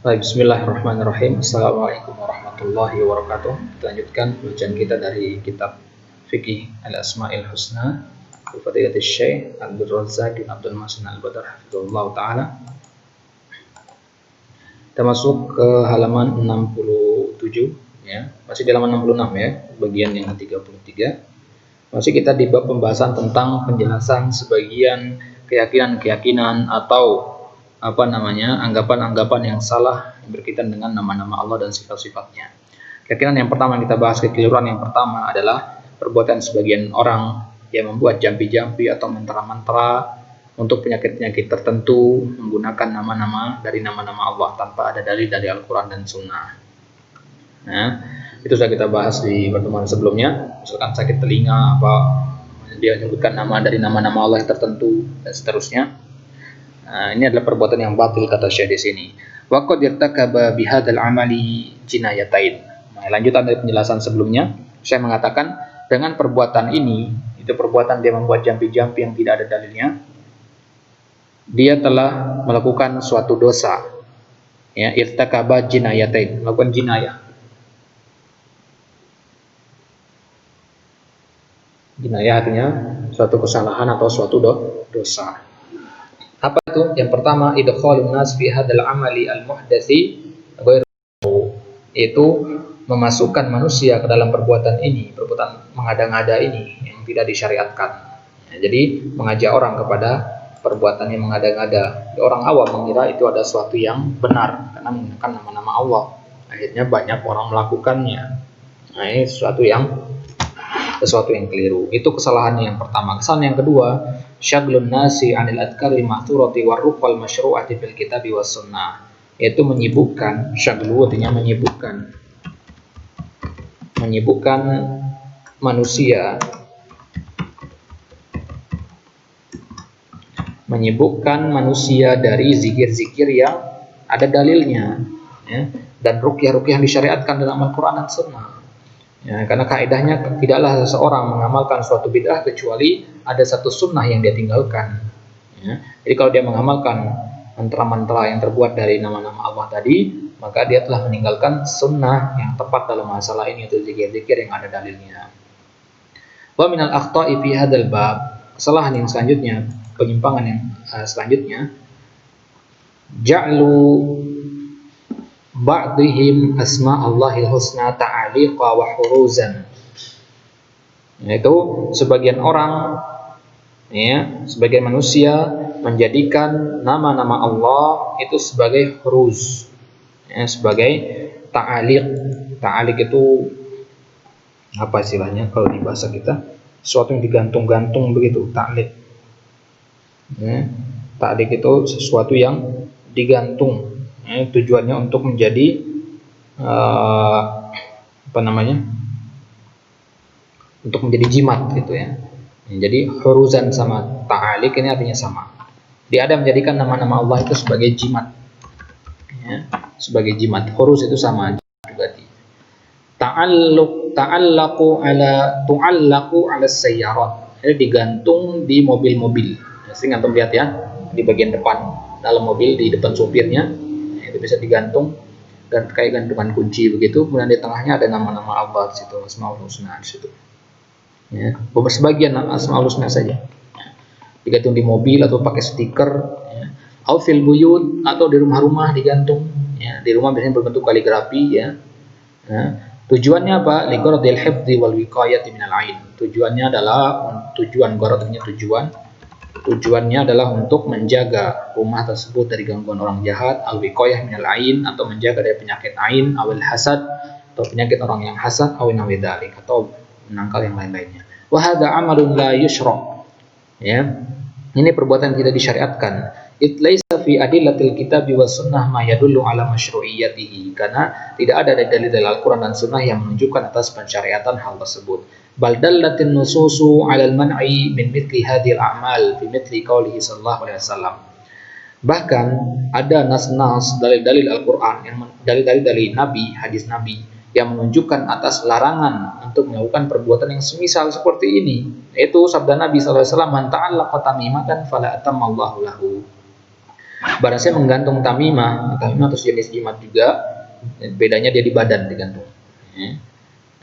Baik, bismillahirrahmanirrahim. Assalamualaikum warahmatullahi wabarakatuh. Kita lanjutkan bacaan kita dari kitab Fiqih Al-Asma'il Husna Al-Fadilatul Syekh Abdul Razak bin Abdul Masin Al-Badar hafizahullah ta'ala. Kita masuk ke halaman 67 ya. Masih di halaman 66 ya, bagian yang ke-33. Masih kita di bab pembahasan tentang penjelasan sebagian keyakinan-keyakinan atau anggapan-anggapan yang salah yang berkaitan dengan nama-nama Allah dan sifat-sifatnya. Keyakinan yang pertama yang kita bahas, kekeliruan yang pertama adalah perbuatan sebagian orang yang membuat jampi-jampi atau mantra-mantra untuk penyakit-penyakit tertentu menggunakan nama-nama dari nama-nama Allah tanpa ada dalil dari Al-Quran dan Sunnah. Nah, itu sudah kita bahas di pertemuan sebelumnya. Misalkan sakit telinga, dia menyebutkan nama dari nama-nama Allah yang tertentu dan seterusnya. Nah, ini adalah perbuatan yang batil kata Syekh di sini. Wa qad irtakaba bihadzal amali jinayatain. Nah, lanjutan dari penjelasan sebelumnya, saya mengatakan dengan perbuatan ini, itu perbuatan dia membuat jampi-jampi yang tidak ada dalilnya, dia telah melakukan suatu dosa. Ya, irtakaba jinayatain, melakukan jinayah. Jinayah artinya suatu kesalahan atau suatu dosa. Apa itu? Yang pertama, idkhalun nas fi hadzal amali al-muhdatsi ghairu, itu memasukkan manusia ke dalam perbuatan ini, perbuatan mengada-ngada ini yang tidak disyariatkan. Ya, jadi mengajak orang kepada perbuatan yang mengada-ngada. Orang awam mengira itu ada sesuatu yang benar karena menggunakan nama-nama Allah. Akhirnya banyak orang melakukannya. Nah, ini sesuatu yang keliru. Itu kesalahan yang pertama. Kesalahan yang kedua, syaglun nasi 'anil adkari ma'thurati warruqal masyru'ati fil kitabi was sunnah, yaitu menyibukkan, syaglu artinya menyibukkan manusia dari zikir-zikir yang ada dalilnya, ya, dan ruqyah-ruqyah yang disyariatkan dalam Al-Quran dan Sunnah. Ya, karena kaidahnya tidaklah seseorang mengamalkan suatu bid'ah kecuali ada satu sunnah yang dia tinggalkan. Ya, jadi kalau dia mengamalkan mantra-mantra yang terbuat dari nama-nama Allah tadi, maka dia telah meninggalkan sunnah yang tepat dalam masalah ini, itu zikir-zikir yang ada dalilnya. Wa minal akhta'i fi hadzal bab, kesalahan yang selanjutnya, penyimpangan yang selanjutnya, ja'lu ba'dihim asma Allahil husna ta'aliqa wa huruzan, yaitu sebagian orang, ya, sebagian manusia menjadikan nama-nama Allah itu sebagai huruz, ya, sebagai ta'aliq. Ta'aliq itu apa istilahnya kalau di bahasa kita? Sesuatu yang digantung-gantung begitu, ta'liq. Ya, ta'liq itu sesuatu yang digantung. Ya, tujuannya untuk menjadi untuk menjadi jimat gitu ya. Jadi huruzan sama ta'alik ini artinya sama. Dia ada menjadikan nama-nama Allah itu sebagai jimat, ya, sebagai jimat. Huruz itu sama berarti. Tu'allaqu ala sayyarat. Jadi digantung di mobil-mobil. Sering antum lihat ya, di bagian depan dalam mobil, di depan supirnya itu bisa digantung dan kayak gantungan kunci begitu. Kemudian di tengahnya ada nama-nama Allah di situ, Asmaul Husna di situ. Ya, sebagian Asmaul Husna saja. Digantung di mobil atau pakai stiker, ya. Au fil buyut, atau di rumah-rumah digantung, ya. Di rumah biasanya berbentuk kaligrafi, ya. Nah, tujuannya apa? Ligharadil hifdzi wal wiqayati minal ain. Tujuannya adalah untuk menjaga rumah tersebut dari gangguan orang jahat, al-wiqayah minal ain, atau menjaga dari penyakit ain, awil hasad, atau penyakit orang yang hasad, awil nawidalik, atau menangkal yang lain-lainnya. Wa hadza amalun la yushra'. Ya. Ini perbuatan tidak disyariatkan. It laisa fi adillatil kitabi was sunnah ma yadullu ala masyru'iyyatihi, karena tidak ada dalil dari Al-Qur'an dan Sunnah yang menunjukkan atas pensyariatan hal tersebut. Bal dallatin nususu 'ala al-man'i min mithli hadhil a'mal fi mithli qoulihi sallallahu alaihi wasallam. Bahkan ada nas-nas dalil-dalil Al-Qur'an, yang dalil-dalil dari Nabi, hadis Nabi yang menunjukkan atas larangan untuk melakukan perbuatan yang semisal seperti ini, yaitu sabda Nabi sallallahu alaihi wasallam, "Man ta'allaqa tamimatan fala atammallahu lahu." Barang saya menggantung tamimah itu jenis jimat juga, bedanya dia di badan digantung. Ya.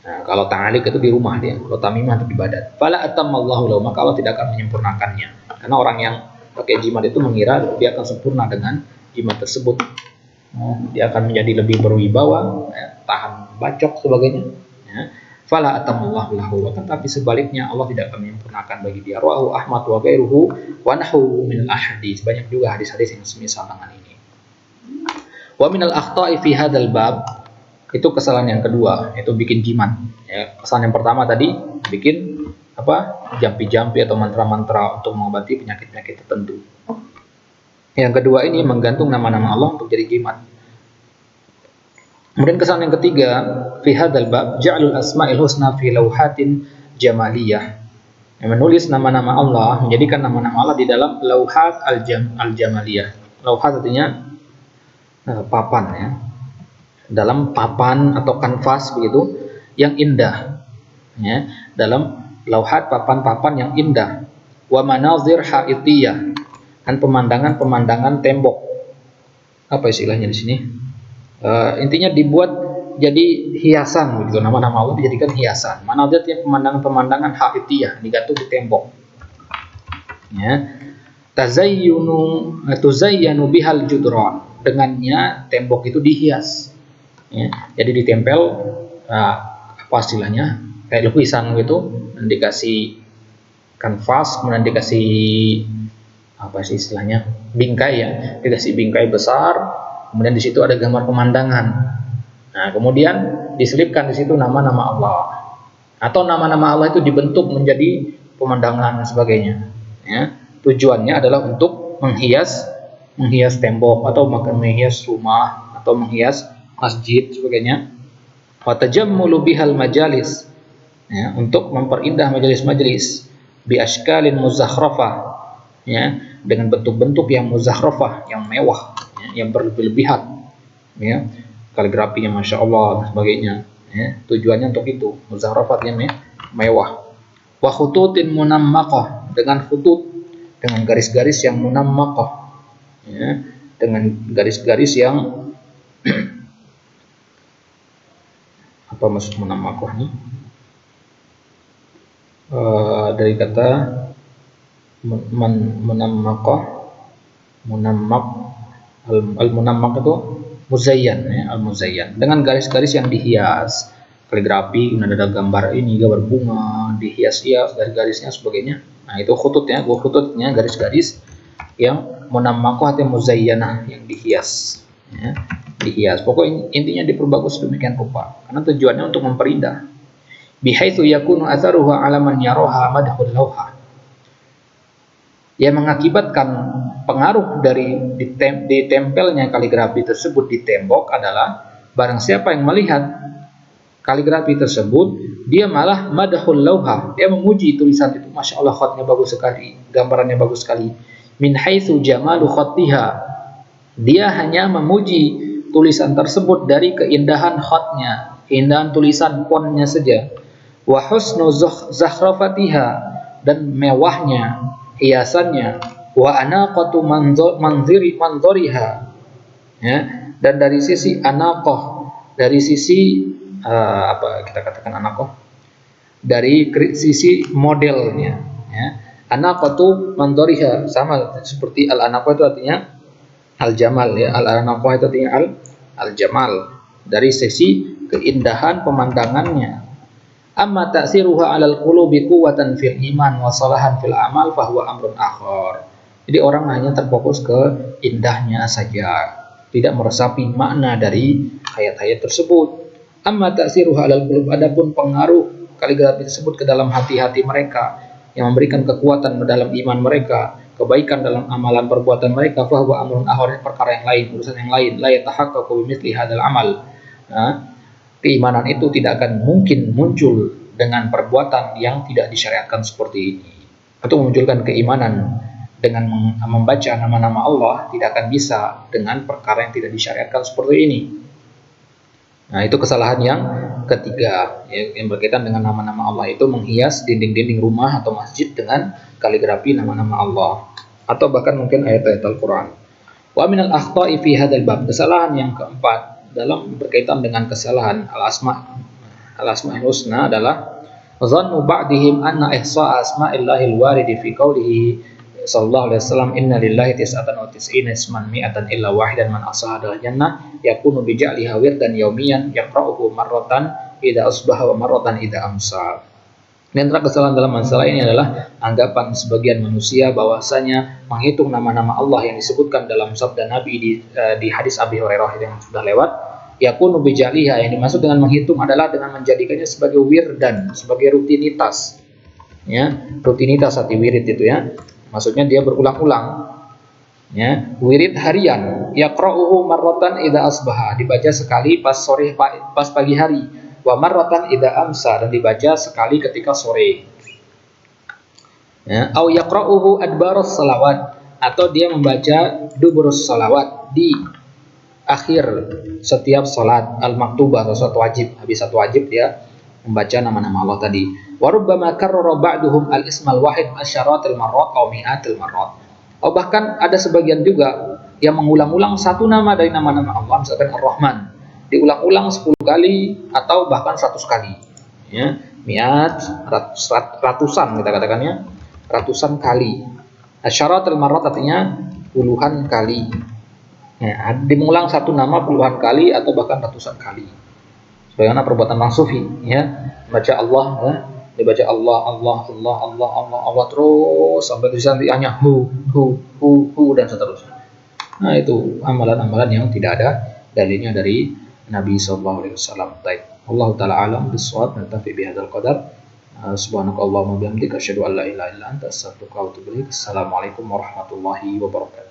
Nah, kalau ta'alik itu di rumah dia, kalau tamimah itu di badan. Fala atammallahu lahu, maka Allah tidak akan menyempurnakannya. Karena orang yang pakai jimat itu mengira dia akan sempurna dengan jimat tersebut. Dia akan menjadi lebih berwibawa, tahan bacok sebagainya. Ya. Fala atammallahu lahu, tetapi sebaliknya Allah tidak akan menyempurnakan bagi dia. Rawahu Ahmad wa ghairuhu wa nahwu min al-ahadits. Banyak juga hadis-hadis yang semisal dengan ini. Wa min al-akhta'i fi hadzal bab, itu kesalahan yang kedua, yaitu bikin jimat. Ya, kesalahan yang pertama tadi bikin jampi-jampi atau mantra-mantra untuk mengobati penyakit-penyakit tertentu. Yang kedua ini menggantung nama-nama Allah untuk jadi jimat. Kemudian kesalahan yang ketiga, fi hadzal bab ja'alul asma'il husna fi lauhatin jamaliyah. Yang menulis nama-nama Allah, menjadikan nama-nama Allah di dalam lauhat al-jamaliyah. Lauhat artinya papan, ya. Dalam papan atau kanvas begitu yang indah, ya, dalam lauhat papan-papan yang indah. Wa manazir haitiyah, dan pemandangan-pemandangan tembok. Apa istilahnya di sini? Intinya dibuat jadi hiasan begitu, nama-nama Allah dijadikan hiasan. Manazir yang pemandangan-pemandangan haitiyah digantung di tembok. Ya. Tuzayyanu bihal judron, dengannya tembok itu dihias. Ya, jadi ditempel apa istilahnya kayak lukisan gitu, dan dikasih kanvas, kemudian dikasih apa sih istilahnya bingkai, ya, dikasih bingkai besar, kemudian di situ ada gambar pemandangan. Nah, kemudian diselipkan di situ nama-nama Allah, atau nama-nama Allah itu dibentuk menjadi pemandangan dan sebagainya. Ya, tujuannya adalah untuk menghias tembok atau menghias rumah atau menghias masjid sebagainya. Wa tajammulu bihal majalis, ya, untuk memperindah majelis-majelis, bi ashkalin muzakhrafah, ya, dengan bentuk-bentuk yang muzakhrafah, yang mewah, ya, yang berlebihan, ya, kaligrafinya masya Allah dan sebagainya, ya, tujuannya untuk itu, muzakhrafatnya mewah. Wa khututin munammaqah, dengan khutut, dengan garis-garis yang munammaqah, ya, dengan garis-garis yang apa maksud munammaqah ini? Dari kata munammaq al-munammaq itu muzayyan, ya, al-muzayyan, dengan garis-garis yang dihias, kaligrafi, kemudian ada gambar ini, gambar bunga dihias-hias dari garisnya sebagainya. Nah, itu khututnya, khututnya garis-garis yang munammaqah atau muzayyanah, yang dihias, ya, dihias. Pokoknya intinya diperbagus demikian rupa, karena tujuannya untuk memperindah. Bihaitsu yakunu atharuha 'ala man yaraha madhul lauha, yang mengakibatkan pengaruh dari ditempelnya kaligrafi tersebut di tembok adalah barang siapa yang melihat kaligrafi tersebut, dia malah madhul lauha, dia memuji tulisan itu, masya Allah khatnya bagus sekali, gambarannya bagus sekali. Min haitsu jamalu khattiha, dia hanya memuji tulisan tersebut dari keindahan khatnya, keindahan tulisan fontnya saja. Wa husnu zakhrafatiha, dan mewahnya hiasannya. Wa anaqatu manzoriha, ya, dan dari sisi anaqah, dari sisi apa kita katakan anaqah, dari sisi modelnya, ya. Anaqatu manzoriha sama seperti al-anaqah itu artinya al-jamal, ya, al-anaqah itu artinya al-jamal, dari sisi keindahan pemandangannya. Amma ta'siruha 'alal qulubi quwwatan fil iman wa salahan fil amal fa huwa amrun akhar. Jadi orang hanya terfokus ke indahnya saja, tidak meresapi makna dari ayat-ayat tersebut. Amma ta'siruha 'alal qulub, adapun pengaruh kaligrafi tersebut ke dalam hati-hati mereka, yang memberikan kekuatan dalam iman mereka, kebaikan dalam amalan perbuatan mereka, fa huwa amrun akhar, perkara yang lain, urusan yang lain. La yatahaqqaqu bimithli hadzal amal. Keimanan itu tidak akan mungkin muncul dengan perbuatan yang tidak disyariatkan seperti ini. Untuk memunculkan keimanan dengan membaca nama-nama Allah tidak akan bisa dengan perkara yang tidak disyariatkan seperti ini. Nah, itu kesalahan yang ketiga, yang berkaitan dengan nama-nama Allah, itu menghias dinding-dinding rumah atau masjid dengan kaligrafi nama-nama Allah, atau bahkan mungkin ayat-ayat Al-Quran. Wa minal akhta'i fi hadzal bab, kesalahan yang keempat dalam berkaitan dengan kesalahan al-asma'ul husna adalah dhannu ba'dihim anna ihsa' asma'illahil waridi fi qoulihi sallallahu alaihi wasallam inna lillahi tis'atan wa tis'ina isman mi'atan illa wahidan man asahadal jannah yakunu bi ja'liha wirdan yaumiyan yaqra'uhu marratan idza asbaha wa marratan idza amsa. Di antara kesalahan dalam masalah ini adalah anggapan sebagian manusia bahwasanya menghitung nama-nama Allah yang disebutkan dalam sabda Nabi di hadis Abi Hurairah yang sudah lewat, yakunu bi ja'liha, yang dimaksud dengan menghitung adalah dengan menjadikannya sebagai wirdan, sebagai rutinitas. Ya, rutinitas arti wirid itu ya. Maksudnya dia berulang-ulang. Ya, wirid harian, yaqra'uhu marratan idza asbaha, dibaca sekali pas sore pas pagi hari, wa marratan idza amsa, dan dibaca sekali ketika sore. Ya, au yaqra'uhu adbarus salawat, atau dia membaca duburus salawat di akhir setiap salat al-maktubah atau salat wajib, habis satu wajib dia membaca nama-nama Allah tadi. Wa rubbama karrara ba'duhum al-ismal wahid asyaratil marrat aw mi'atil marrat. Oh, bahkan ada sebagian juga yang mengulang-ulang satu nama dari nama-nama Allah, misalkan Ar-Rahman, diulang-ulang 10 kali atau bahkan 100 kali. Ya, mi'at, ratusan kita katakannya, ratusan kali. Asyaratil marrat artinya puluhan kali. Ya, dimengulang satu nama puluhan kali atau bahkan ratusan kali. Sebagaimana perbuatan orang sufi, ya, baca Allah, ya, dibaca Allah, Allah, Allah, Allah, Allah, Allah terus sampai tulisannya hu dan seterusnya. Nah, itu amalan-amalan yang tidak ada dalilnya dari Nabi sallallahu alaihi wasallam. Baik, Allah taala alam bis-shawab, natafi bihadzal qadar. Subhanakallahumma bihamdika asyhadu an la ilaha illa anta astaghfiruka wa atubu ilaik. Assalamualaikum warahmatullahi wabarakatuh.